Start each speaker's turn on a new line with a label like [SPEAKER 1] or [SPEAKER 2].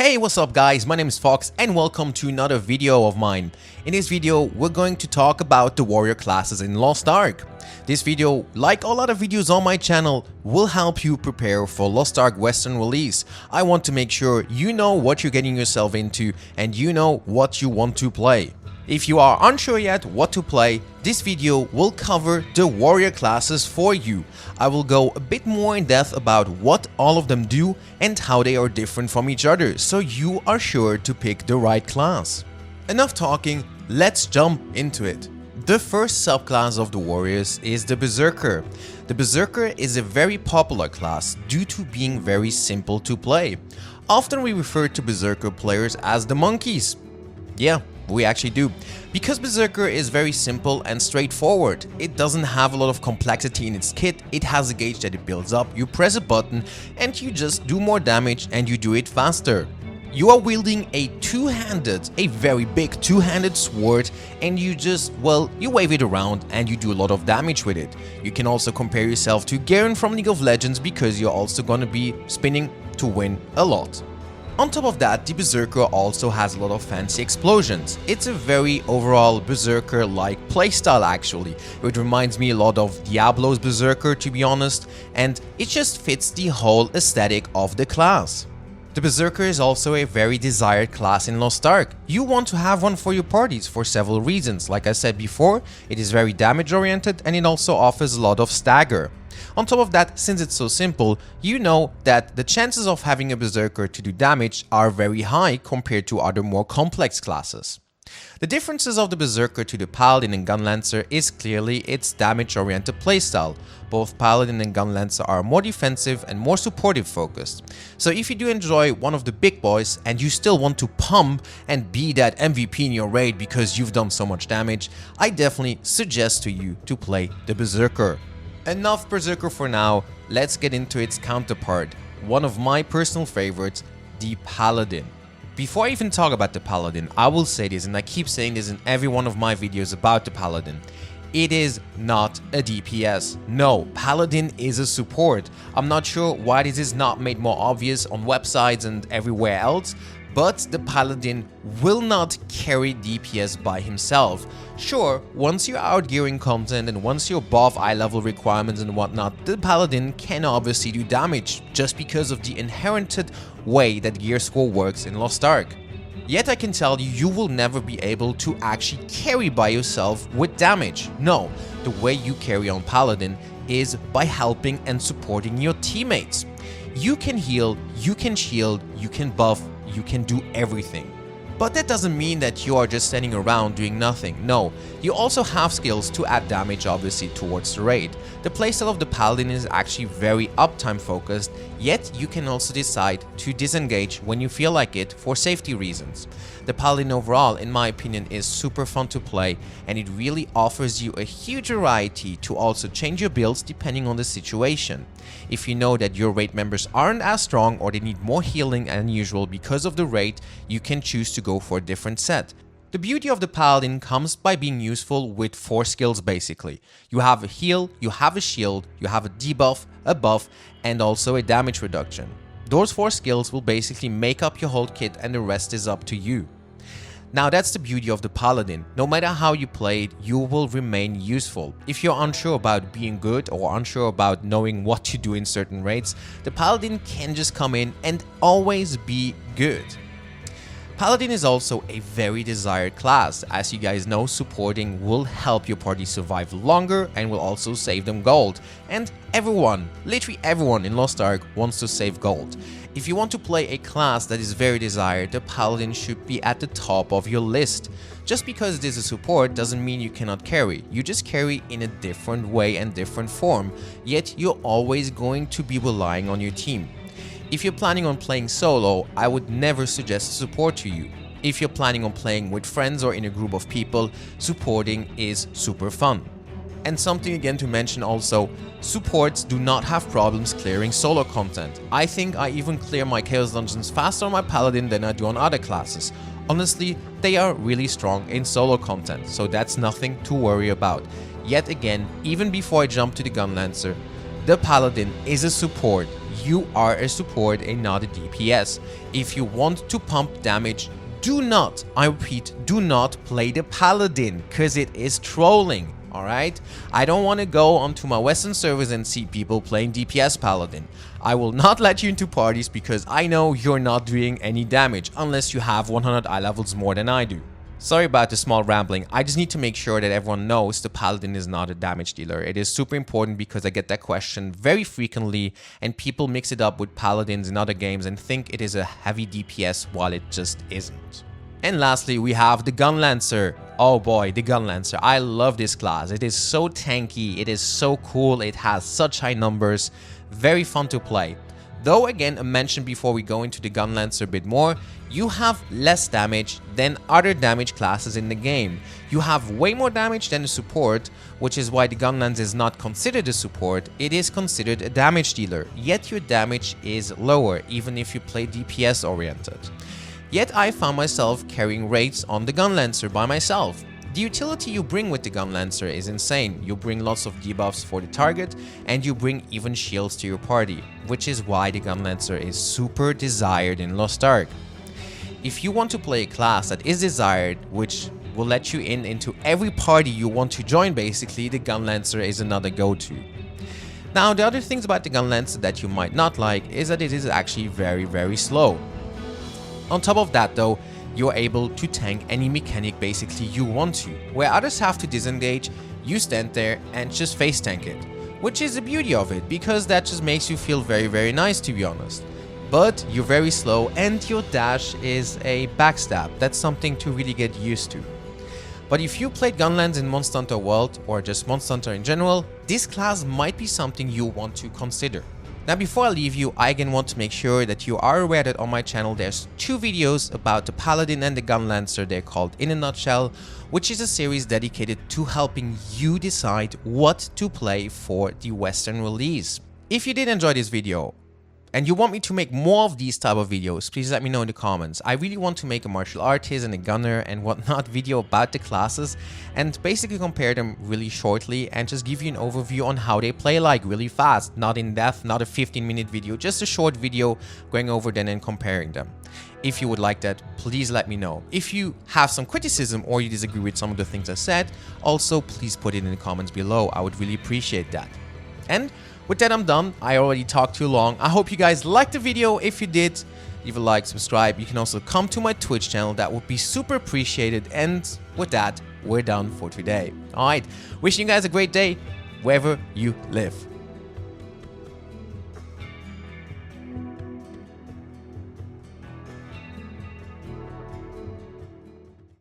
[SPEAKER 1] Hey, what's up guys, my name is Fox and welcome to another video of mine. In this video, we're going to talk about the warrior classes in Lost Ark. This video, like all other videos on my channel, will help you prepare for Lost Ark Western release. I want to make sure you know what you're getting yourself into and you know what you want to play. If you are unsure yet what to play, this video will cover the warrior classes for you. I will go a bit more in depth about what all of them do and how they are different from each other, so you are sure to pick the right class. Enough talking, let's jump into it. The first subclass of the warriors is the Berserker. The Berserker is a very popular class due to being very simple to play. Often we refer to Berserker players as the monkeys. Yeah, we actually do. Because Berserker is very simple and straightforward. It doesn't have a lot of complexity in its kit, it has a gauge that it builds up, you press a button and you just do more damage and you do it faster. You are wielding a very big two-handed sword and you just, you wave it around and you do a lot of damage with it. You can also compare yourself to Garen from League of Legends because you're also gonna be spinning to win a lot. On top of that, the Berserker also has a lot of fancy explosions. It's a very overall Berserker-like playstyle actually. It reminds me a lot of Diablo's Berserker to be honest, and it just fits the whole aesthetic of the class. The Berserker is also a very desired class in Lost Ark. You want to have one for your parties for several reasons. Like I said before, it is very damage oriented and it also offers a lot of stagger. On top of that, since it's so simple, you know that the chances of having a Berserker to do damage are very high compared to other more complex classes. The differences of the Berserker to the Paladin and Gunlancer is clearly its damage-oriented playstyle. Both Paladin and Gunlancer are more defensive and more supportive focused. So if you do enjoy one of the big boys and you still want to pump and be that MVP in your raid because you've done so much damage, I definitely suggest to you to play the Berserker. Enough Berserker for now, let's get into its counterpart, one of my personal favorites, the Paladin. Before I even talk about the Paladin, I will say this, and I keep saying this in every one of my videos about the Paladin. It is not a DPS. No, Paladin is a support. I'm not sure why this is not made more obvious on websites and everywhere else, but the Paladin will not carry DPS by himself. Sure, once you're outgearing content and once you're above eye level requirements and whatnot, the Paladin can obviously do damage just because of the inherited way that gear score works in Lost Ark. Yet I can tell you, you will never be able to actually carry by yourself with damage. No, the way you carry on Paladin is by helping and supporting your teammates. You can heal, you can shield, you can buff, you can do everything. But that doesn't mean that you are just standing around doing nothing. No, you also have skills to add damage obviously towards the raid. The playstyle of the Paladin is actually very uptime focused, yet you can also decide to disengage when you feel like it for safety reasons. The Paladin overall, in my opinion, is super fun to play and it really offers you a huge variety to also change your builds depending on the situation. If you know that your raid members aren't as strong or they need more healing than usual because of the raid, you can choose to go for a different set. The beauty of the Paladin comes by being useful with 4 skills basically. You have a heal, you have a shield, you have a debuff, a buff, and also a damage reduction. Those 4 skills will basically make up your whole kit and the rest is up to you. Now that's the beauty of the Paladin. No matter how you play it, you will remain useful. If you're unsure about being good or unsure about knowing what to do in certain raids, the Paladin can just come in and always be good. Paladin is also a very desired class. As you guys know, supporting will help your party survive longer and will also save them gold. And everyone, literally everyone in Lost Ark wants to save gold. If you want to play a class that is very desired, the Paladin should be at the top of your list. Just because it is a support doesn't mean you cannot carry. You just carry in a different way and different form, yet you're always going to be relying on your team. If you're planning on playing solo, I would never suggest support to you. If you're planning on playing with friends or in a group of people, supporting is super fun. And something again to mention also, supports do not have problems clearing solo content. I think I even clear my Chaos Dungeons faster on my Paladin than I do on other classes. Honestly, they are really strong in solo content, so that's nothing to worry about. Yet again, even before I jump to the Gunlancer, the Paladin is a support. you are a support and not a DPS. If you want to pump damage, do not, I repeat, do not play the Paladin, because it is trolling. Alright? I don't want to go onto my Western servers and see people playing DPS Paladin. I will not let you into parties because I know you're not doing any damage unless you have 100 eye levels more than I do. Sorry about the small rambling, I just need to make sure that everyone knows the Paladin is not a damage dealer. It is super important because I get that question very frequently and people mix it up with Paladins in other games and think it is a heavy DPS while it just isn't. And lastly, we have the Gunlancer. Oh boy, the Gunlancer. I love this class. It is so tanky, it is so cool, it has such high numbers, very fun to play. Though again, I mentioned before we go into the Gunlancer a bit more, you have less damage than other damage classes in the game. You have way more damage than a support, which is why the Gunlancer is not considered a support, it is considered a damage dealer. Yet your damage is lower, even if you play DPS oriented. Yet I found myself carrying raids on the Gunlancer by myself. The utility you bring with the Gunlancer is insane. You bring lots of debuffs for the target and you bring even shields to your party, which is why the Gunlancer is super desired in Lost Ark. If you want to play a class that is desired, which will let you into every party you want to join basically, the Gunlancer is another go-to. Now the other things about the Gunlancer that you might not like is that it is actually very slow. On top of that though, you're able to tank any mechanic basically you want to. Where others have to disengage, you stand there and just face tank it. Which is the beauty of it, because that just makes you feel very nice, to be honest. But you're very slow and your dash is a backstab. That's something to really get used to. But if you played Gunlands in Monster Hunter World or just Monster Hunter in general, this class might be something you want to consider. Now before I leave you, I again want to make sure that you are aware that on my channel there's 2 videos about the Paladin and the Gunlancer. They're called In a Nutshell, which is a series dedicated to helping you decide what to play for the Western release. If you did enjoy this video, and you want me to make more of these type of videos, please let me know in the comments. I really want to make a martial artist and a gunner and whatnot video about the classes and basically compare them really shortly and just give you an overview on how they play like really fast, not in depth, not a 15-minute video, just a short video going over them and comparing them. If you would like that, please let me know. If you have some criticism or you disagree with some of the things I said, also please put it in the comments below. I would really appreciate that. And with that, I'm done. I already talked too long. I hope you guys liked the video. If you did, leave a like, subscribe. You can also come to my Twitch channel. That would be super appreciated. And with that, we're done for today. Alright, wishing you guys a great day wherever you live.